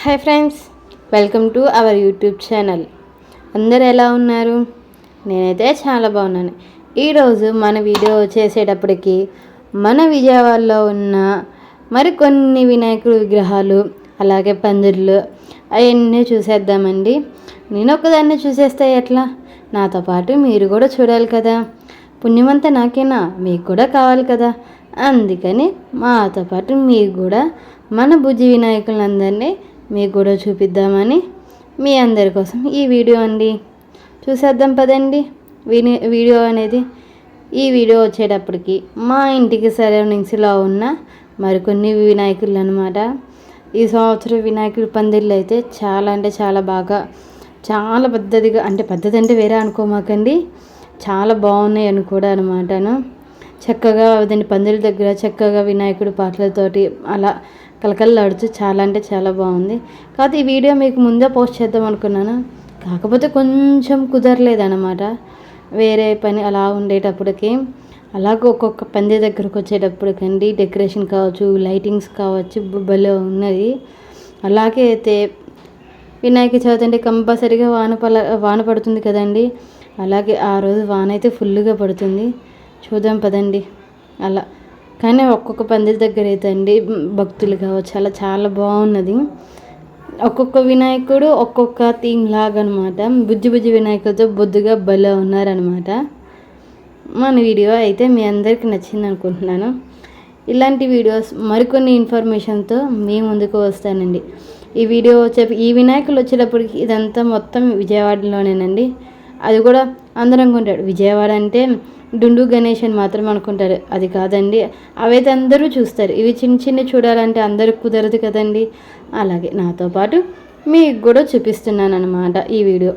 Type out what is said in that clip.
Hi friends, welcome to our YouTube channel. అందరు ఎలా ఉన్నారు? నేనైతే చాలా బాగున్నాను. ఈరోజు మన వీడియో చేసేటప్పటికి మన విజయవాడలో ఉన్న మరికొన్ని వినాయకుడి విగ్రహాలు, అలాగే పందిర్లు అవన్నీ చూసేద్దామండి. నేను ఒక్కదాన్ని చూసేస్తే ఎట్లా? నాతో పాటు మీరు కూడా చూడాలి కదా. పుణ్యమంతా నాకేనా, మీకు కూడా కావాలి కదా. అందుకని మాతో పాటు మీరు కూడా మన బుజ్జి వినాయకులందరినీ మీకు కూడా చూపిద్దామని మీ అందరి కోసం ఈ వీడియో అండి. చూసేద్దాం పదండి వీడియో అనేది. ఈ వీడియో వచ్చేటప్పటికి మా ఇంటికి సరౌండింగ్స్లో ఉన్న మరికొన్ని వినాయకులు అనమాట. ఈ సంవత్సరం వినాయకుడి పందిర్లు అయితే చాలా అంటే చాలా బాగా, చాలా పద్ధతిగా, అంటే పద్ధతి అంటే వేరే అనుకోమాకండి, చాలా బాగున్నాయి అని కూడా అనమాటను. చక్కగా అదండి పందిరి దగ్గర చక్కగా వినాయకుడి పాటలతోటి అలా కలకల్లాడుతూ చాలా అంటే చాలా బాగుంది. కాకపోతే ఈ వీడియో మీకు ముందే పోస్ట్ చేద్దాం అనుకున్నాను, కాకపోతే కొంచెం కుదరలేదన్నమాట. వేరే పని అలా ఉండేటప్పటికి, అలాగే ఒక్కొక్క పందిరి దగ్గరకు వచ్చేటప్పటికండి డెకరేషన్ కావచ్చు, లైటింగ్స్ కావచ్చు, భలే ఉన్నది. అలాగే అయితే వినాయక చవితి అంటే కంపల్సరీగా వాన పడుతుంది కదండి. అలాగే ఆ రోజు వాన అయితే ఫుల్గా పడుతుంది. చూద్దాం పదండి అలా. కానీ ఒక్కొక్క పందిరి దగ్గర అయితే అండి భక్తులు కావచ్చు, అలా చాలా బాగున్నది. ఒక్కొక్క వినాయకుడు ఒక్కొక్క థీమ్ లాగా అనమాట. బుజ్జి బుజ్జి వినాయకుడితో బొద్దుగా భలే ఉన్నారనమాట. మన వీడియో అయితే మీ అందరికీ నచ్చింది అనుకుంటున్నాను. ఇలాంటి వీడియోస్ మరికొన్ని ఇన్ఫర్మేషన్తో మీ ముందుకు వస్తానండి. ఈ వీడియో ఈ వినాయకులు వచ్చేటప్పటికి ఇదంతా మొత్తం విజయవాడలోనేనండి. అది కూడా అందరం అనుకుంటాడు విజయవాడ అంటే డుండు గణేష్ అని మాత్రం అనుకుంటారు. అది కాదండి, అవైతే అందరూ చూస్తారు. ఇవి చిన్న చిన్న చూడాలంటే అందరికి కుదరదు కదండి. అలాగే నాతో పాటు మీకు కూడా చూపిస్తున్నాను అనమాట ఈ వీడియో.